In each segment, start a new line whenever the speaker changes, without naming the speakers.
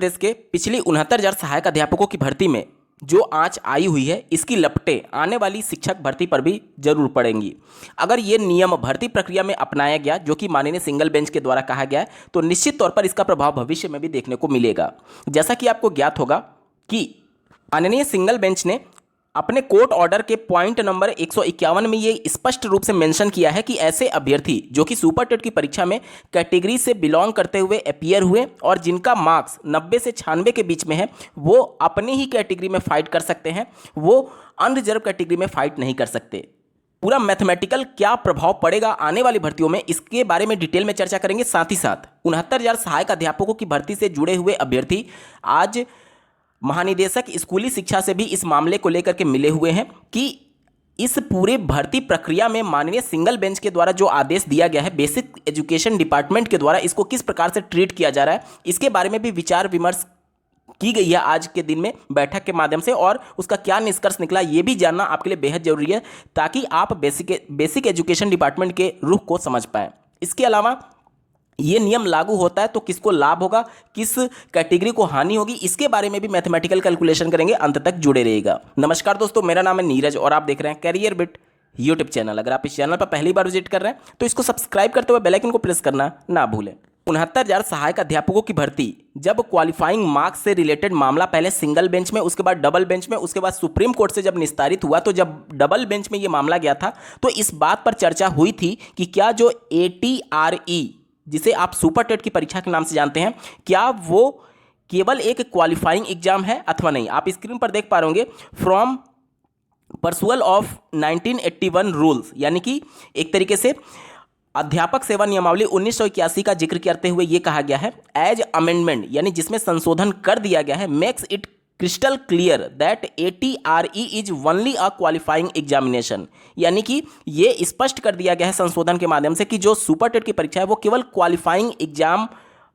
प्रदेश के पिछली 69,000 सहायक अध्यापकों की भर्ती में जो आंच आई हुई है, इसकी लपटें आने वाली शिक्षक भर्ती पर भी जरूर पड़ेंगी। अगर ये नियम भर्ती प्रक्रिया में अपनाया गया, जो कि माननीय सिंगल बेंच के द्वारा कहा गया है, तो निश्चित तौर पर इसका प्रभाव भविष्य में भी देखने को मिलेगा। जैसा कि आपको ज्ञात होगा कि माननीय सिंगल बेंच ने अपने कोर्ट ऑर्डर के पॉइंट नंबर 151 में ये स्पष्ट रूप से मेंशन किया है कि ऐसे अभ्यर्थी जो कि सुपर टेट की परीक्षा में कैटेगरी से बिलोंग करते हुए अपीयर हुए और जिनका मार्क्स 90 से 96 के बीच में है, वो अपनी ही कैटेगरी में फाइट कर सकते हैं, वो अनरिजर्व कैटेगरी में फाइट नहीं कर सकते। पूरा मैथमेटिकल क्या प्रभाव पड़ेगा आने वाली भर्तियों में, इसके बारे में डिटेल में चर्चा करेंगे। साथ ही साथ 69,000 सहायक अध्यापकों की भर्ती से जुड़े हुए अभ्यर्थी आज महानिदेशक स्कूली शिक्षा से भी इस मामले को लेकर के मिले हुए हैं कि इस पूरे भर्ती प्रक्रिया में माननीय सिंगल बेंच के द्वारा जो आदेश दिया गया है, बेसिक एजुकेशन डिपार्टमेंट के द्वारा इसको किस प्रकार से ट्रीट किया जा रहा है, इसके बारे में भी विचार विमर्श की गई है आज के दिन में बैठक के माध्यम से, और उसका क्या निष्कर्ष निकला ये भी जानना आपके लिए बेहद जरूरी है, ताकि आप बेसिक एजुकेशन डिपार्टमेंट के रुख को समझ पाएं। इसके अलावा ये नियम लागू होता है तो किसको लाभ होगा, किस कैटेगरी को हानि होगी, इसके बारे में भी मैथमेटिकल कैलकुलेशन करेंगे। अंत तक जुड़े रहिएगा। नमस्कार दोस्तों, मेरा नाम है नीरज और आप देख रहे हैं कैरियर बिट यूट्यूब चैनल। अगर आप इस चैनल पर पहली बार विजिट कर रहे हैं तो इसको सब्सक्राइब करते हुए बेल आइकन को प्रेस करना ना भूलें। 69,000 सहायक अध्यापकों की भर्ती, जब क्वालिफाइंग मार्क्स से रिलेटेड मामला पहले सिंगल बेंच में, उसके बाद डबल बेंच में, उसके बाद सुप्रीम कोर्ट से जब निस्तारित हुआ, तो जब डबल बेंच में ये मामला गया था तो इस बात पर चर्चा हुई थी कि क्या जो ATRE, जिसे आप सुपर टेट की परीक्षा के नाम से जानते हैं, क्या वो केवल एक क्वालिफाइंग एग्जाम है अथवा नहीं। आप स्क्रीन पर देख पा रहे होंगे, फ्रॉम पर्सुअल ऑफ 1981 रूल्स, यानी कि एक तरीके से अध्यापक सेवा नियमावली 1981 का जिक्र करते हुए ये कहा गया है, एज अमेंडमेंट, यानी जिसमें संशोधन कर दिया गया है, makes it crystal clear that ATRE is only a qualifying examination, यानी कि ये स्पष्ट कर दिया गया है संशोधन के माध्यम से कि जो सुपर टेट की परीक्षा है वो केवल क्वालिफाइंग एग्जाम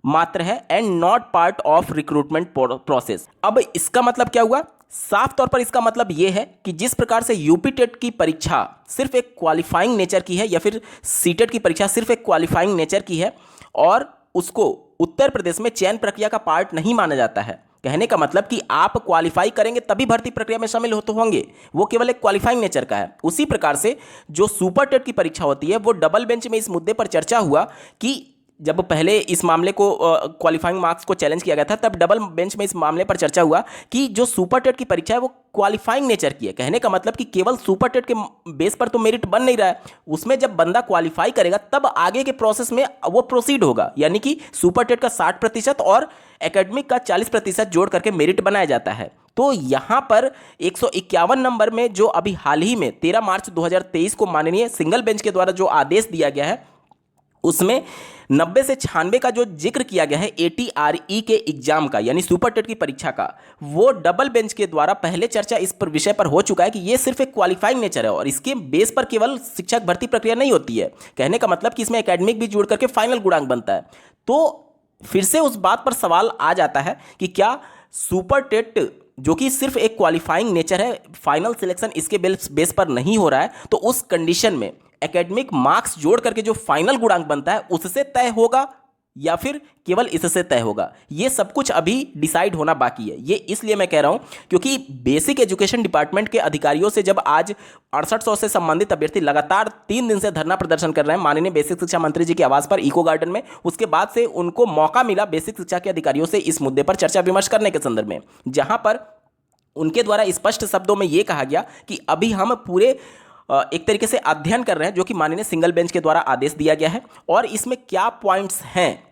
मात्र है and not part of recruitment process. अब इसका मतलब क्या हुआ? साफ तौर पर इसका मतलब यह है कि जिस प्रकार से यूपी टेट की परीक्षा सिर्फ एक क्वालिफाइंग नेचर की है, या फिर सीटेट की परीक्षा सिर्फ एक क्वालिफाइंग नेचर की है और उसको उत्तर प्रदेश में चयन प्रक्रिया का पार्ट नहीं माना जाता है, कहने का मतलब कि आप क्वालिफाई करेंगे तभी भर्ती प्रक्रिया में शामिल होंगे, वो केवल एक क्वालिफाइंग नेचर का है। उसी प्रकार से जो सुपर टेट की परीक्षा होती है, वो डबल बेंच में इस मुद्दे पर चर्चा हुआ कि जब पहले इस मामले को क्वालिफाइंग मार्क्स को चैलेंज किया गया था, तब डबल बेंच में इस मामले पर चर्चा हुआ कि जो सुपर टेट की परीक्षा है वो क्वालिफाइंग नेचर की है, कहने का मतलब कि केवल सुपर टेट के बेस पर तो मेरिट बन नहीं रहा है, उसमें जब बंदा क्वालिफाई करेगा तब आगे के प्रोसेस में वो प्रोसीड होगा, यानी कि सुपर टेट का 60% और एकेडमिक का 40% जोड़ करके मेरिट बनाया जाता है। तो यहाँ पर 151 नंबर में जो अभी हाल ही में 13 मार्च 2023 को माननीय सिंगल बेंच के द्वारा जो आदेश दिया गया है, उसमें 90 से 96 का जो जिक्र किया गया है ATRE के एग्जाम का, यानी सुपर टेट की परीक्षा का, वो डबल बेंच के द्वारा पहले चर्चा इस पर विषय पर हो चुका है कि ये सिर्फ एक क्वालिफाइंग नेचर है और इसके बेस पर केवल शिक्षक भर्ती प्रक्रिया नहीं होती है, कहने का मतलब कि इसमें एकेडमिक भी जोड़ करके फाइनल गुणांक बनता है। तो फिर से उस बात पर सवाल आ जाता है कि क्या सुपर टेट जो कि सिर्फ एक क्वालिफाइंग नेचर है, फाइनल सिलेक्शन इसके बेस पर नहीं हो रहा है, तो उस कंडीशन में एकेडमिक मार्क्स जोड़ करके जो फाइनल गुणांक बनता है उससे तय होगा या फिर केवल इससे तय होगा, ये सब कुछ अभी डिसाइड होना बाकी है। ये इसलिए मैं कह रहा हूं क्योंकि बेसिक एजुकेशन डिपार्टमेंट के अधिकारियों से जब आज 6800 से संबंधित अभ्यर्थी लगातार 3 दिन से धरना प्रदर्शन कर रहे हैं माननीय बेसिक शिक्षा मंत्री जी के आवास पर इको गार्डन में, उसके बाद से उनको मौका मिला बेसिक शिक्षा के अधिकारियों से इस मुद्दे पर चर्चा विमर्श करने के संदर्भ में, जहां पर उनके द्वारा स्पष्ट शब्दों में यह कहा गया कि अभी हम पूरे एक तरीके से अध्ययन कर रहे हैं जो कि माननीय सिंगल बेंच के द्वारा आदेश दिया गया है, और इसमें क्या पॉइंट्स हैं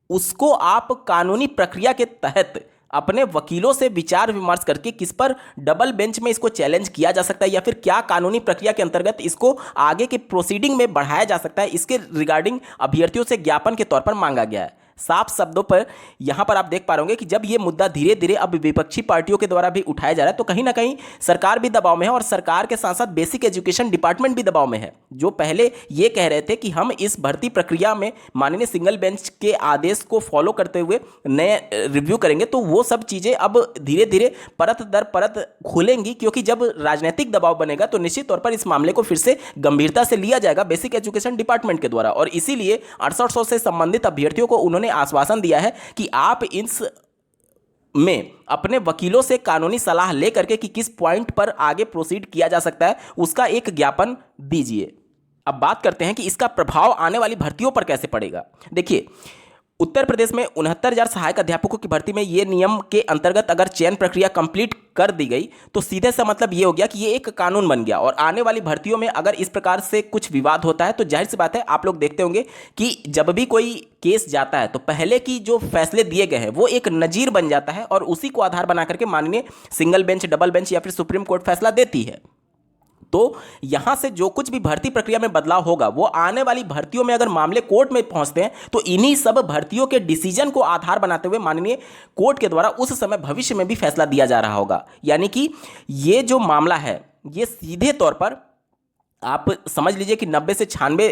उसको आप कानूनी प्रक्रिया के तहत अपने वकीलों से विचार विमर्श करके किस पर डबल बेंच में इसको चैलेंज किया जा सकता है या फिर क्या कानूनी प्रक्रिया के अंतर्गत इसको आगे के प्रोसीडिंग में बढ़ाया जा सकता है, इसके रिगार्डिंग अभ्यर्थियों से ज्ञापन के तौर पर मांगा गया है। साफ शब्दों पर यहां पर आप देख पा रहे होंगे कि जब ये मुद्दा धीरे धीरे अब विपक्षी पार्टियों के द्वारा भी उठाया जा रहा है, तो कहीं ना कहीं सरकार भी दबाव में है और सरकार के साथ साथ बेसिक एजुकेशन डिपार्टमेंट भी दबाव में है, जो पहले ये कह रहे थे कि हम इस भर्ती प्रक्रिया में माननीय सिंगल बेंच के आदेश को फॉलो करते हुए नए रिव्यू करेंगे, तो वो सब चीज़ें अब धीरे धीरे परत दर परत खुलेंगी, क्योंकि जब राजनीतिक दबाव बनेगा तो निश्चित तौर पर इस मामले को फिर से गंभीरता से लिया जाएगा बेसिक एजुकेशन डिपार्टमेंट के द्वारा, और इसीलिए 6800 से संबंधित अभ्यर्थियों को उन्होंने आश्वासन दिया है कि आप इस में अपने वकीलों से कानूनी सलाह लेकर के कि किस पॉइंट पर आगे प्रोसीड किया जा सकता है उसका एक ज्ञापन दीजिए। अब बात करते हैं कि इसका प्रभाव आने वाली भर्तियों पर कैसे पड़ेगा। देखिए, उत्तर प्रदेश में 69,000 सहायक अध्यापकों की भर्ती में ये नियम के अंतर्गत अगर चयन प्रक्रिया कंप्लीट कर दी गई तो सीधे सा मतलब ये हो गया कि ये एक कानून बन गया, और आने वाली भर्तियों में अगर इस प्रकार से कुछ विवाद होता है तो जाहिर सी बात है आप लोग देखते होंगे कि जब भी कोई केस जाता है तो पहले की जो फैसले दिए गए हैं वो एक नजीर बन जाता है और उसी को आधार बना करके माननीय सिंगल बेंच, डबल बेंच या फिर सुप्रीम कोर्ट फैसला देती है। तो यहां से जो कुछ भी भर्ती प्रक्रिया में बदलाव होगा वो आने वाली भर्तियों में अगर मामले कोर्ट में पहुंचते हैं तो इन्हीं सब भर्तियों के डिसीजन को आधार बनाते हुए माननीय कोर्ट के द्वारा उस समय भविष्य में भी फैसला दिया जा रहा होगा। यानी कि ये जो मामला है ये सीधे तौर पर आप समझ लीजिए कि 90 से 96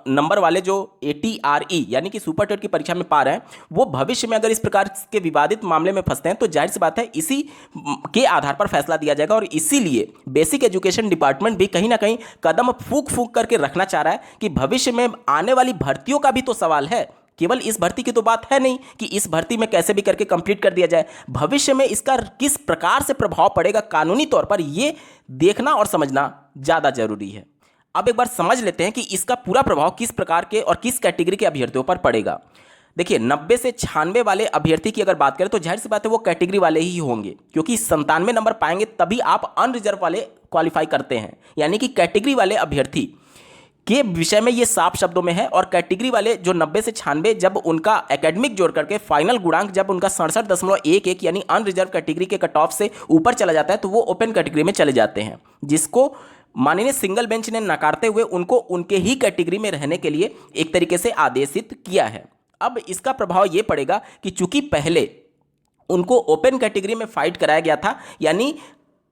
नंबर वाले जो ATRE यानी कि सुपर टेट की परीक्षा में पा रहे हैं वो भविष्य में अगर इस प्रकार के विवादित मामले में फंसते हैं तो जाहिर सी बात है इसी के आधार पर फैसला दिया जाएगा। और इसीलिए बेसिक एजुकेशन डिपार्टमेंट भी कहीं ना कहीं कदम फूंक फूंक करके रखना चाह रहा है कि भविष्य में आने वाली भर्तियों का भी तो सवाल है, केवल इस भर्ती की तो बात है नहीं कि इस भर्ती में कैसे भी करके कंप्लीट कर दिया जाए, भविष्य में इसका किस प्रकार से प्रभाव पड़ेगा कानूनी तौर पर ये देखना और समझना ज़्यादा जरूरी है। अब एक बार समझ लेते हैं कि इसका पूरा प्रभाव किस प्रकार के और किस कैटेगरी के अभ्यर्थियों पर पड़ेगा। देखिए, 90 से 96 वाले अभ्यर्थी की अगर बात करें तो जाहिर सी बात है वो कैटेगरी वाले ही होंगे, क्योंकि 97 नंबर पाएंगे तभी आप अनरिजर्व वाले क्वालिफाई करते हैं। यानी कि कैटेगरी वाले अभ्यर्थी के विषय में ये साफ शब्दों में है। और कैटेगरी वाले जो 90 से 96 जब उनका एकेडमिक जोड़ करके फाइनल गुणांक जब उनका 67.11 यानी अनरिजर्व कैटेगरी के कट ऑफ से ऊपर चला जाता है तो वो ओपन कैटेगरी में चले जाते हैं, जिसको माननीय सिंगल बेंच ने नकारते हुए उनको उनके ही कैटेगरी में रहने के लिए एक तरीके से आदेशित किया है। अब इसका प्रभाव ये पड़ेगा कि चूंकि पहले उनको ओपन कैटेगरी में फाइट कराया गया था, यानी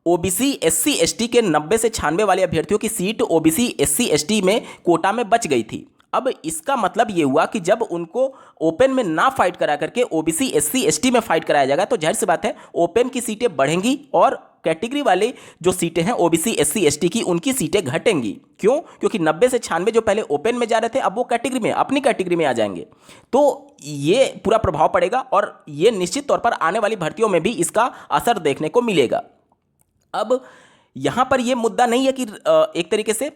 ओबीसी SC ST के 90 से 96 वाले अभ्यर्थियों की सीट ओबीसी SC ST में कोटा में बच गई थी। अब इसका मतलब ये हुआ कि जब उनको ओपन में ना फाइट करा करके ओबीसी SC ST में फाइट कराया जाएगा तो जाहिर सी बात है ओपन की सीटें बढ़ेंगी और कैटेगरी वाले जो सीटें हैं ओबीसी SC ST की उनकी सीटें घटेंगी। क्यों? क्योंकि 90 से 96 जो पहले ओपन में जा रहे थे अब वो कैटेगरी में अपनी कैटेगरी में आ जाएंगे। तो ये पूरा प्रभाव पड़ेगा और ये निश्चित तौर पर आने वाली भर्तियों में भी इसका असर देखने को मिलेगा। अब यहां पर यह मुद्दा नहीं है कि एक तरीके से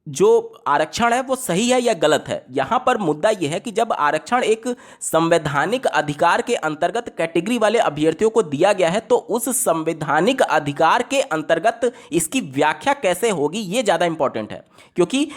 जो आरक्षण है वो सही है या गलत है। यहां पर मुद्दा यह है कि जब आरक्षण एक संवैधानिक अधिकार के अंतर्गत कैटेगरी वाले अभ्यर्थियों को दिया गया है तो उस संवैधानिक अधिकार के अंतर्गत इसकी व्याख्या कैसे होगी ये ज़्यादा इंपॉर्टेंट है। क्योंकि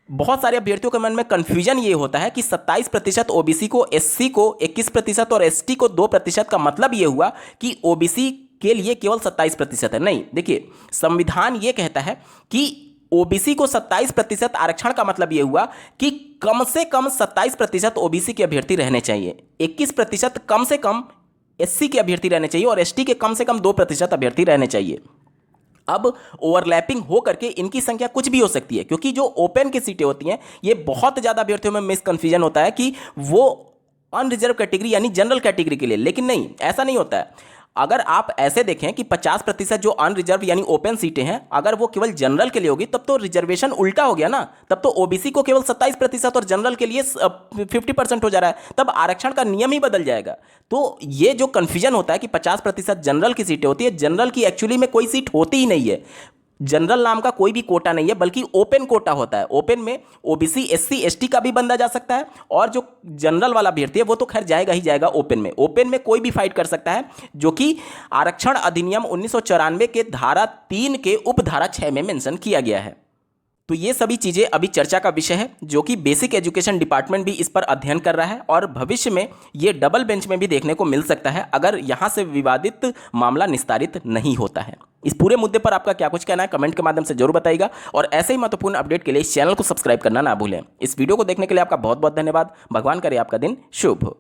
बहुत सारे अभ्यर्थियों के मन में कंफ्यूजन ये होता है कि 27% ओबीसी को, SC को 21% और ST को 2% का मतलब ये हुआ कि ओबीसी के लिए केवल 27% है। नहीं, देखिए संविधान ये कहता है कि ओबीसी को 27% आरक्षण का मतलब यह हुआ कि कम से कम 27% ओबीसी के अभ्यर्थी रहने चाहिए, 21% कम से कम SC के अभ्यर्थी रहने चाहिए और ST के कम से कम 2% अभ्यर्थी रहने चाहिए। अब ओवरलैपिंग हो करके इनकी संख्या कुछ भी हो सकती है, क्योंकि जो ओपन की सीटें होती हैं ये बहुत ज़्यादा अभ्यर्थियों में मिसकन्फ्यूजन होता है कि वो अनरिजर्व कैटेगरी यानी जनरल कैटेगरी के लिए, लेकिन नहीं, ऐसा नहीं होता है। अगर आप ऐसे देखें कि 50% जो अनरिजर्व यानी ओपन सीटें हैं अगर वो केवल जनरल के लिए होगी तब तो रिजर्वेशन उल्टा हो गया ना, तब तो ओबीसी को केवल 27% और जनरल के लिए 50% हो जा रहा है, तब आरक्षण का नियम ही बदल जाएगा। तो ये जो कन्फ्यूजन होता है कि 50% जनरल की सीटें होती है, जनरल की एक्चुअली में कोई सीट होती ही नहीं है। जनरल नाम का कोई भी कोटा नहीं है बल्कि ओपन कोटा होता है। ओपन में ओबीसी SC ST का भी बंदा जा सकता है और जो जनरल वाला अभ्यर्थी है वो तो खैर जाएगा ही जाएगा ओपन में। ओपन में कोई भी फाइट कर सकता है, जो कि आरक्षण अधिनियम 1994 के धारा 3 के उपधारा 6 में मेंशन किया गया है। तो ये सभी चीज़ें अभी चर्चा का विषय है, जो कि बेसिक एजुकेशन डिपार्टमेंट भी इस पर अध्ययन कर रहा है और भविष्य में ये डबल बेंच में भी देखने को मिल सकता है अगर यहाँ से विवादित मामला निस्तारित नहीं होता है। इस पूरे मुद्दे पर आपका क्या कुछ कहना है कमेंट के माध्यम से जरूर बताइएगा और ऐसे ही महत्वपूर्ण अपडेट के लिए इस चैनल को सब्सक्राइब करना ना भूलें। इस वीडियो को देखने के लिए आपका बहुत बहुत धन्यवाद। भगवान करे आपका दिन शुभ हो।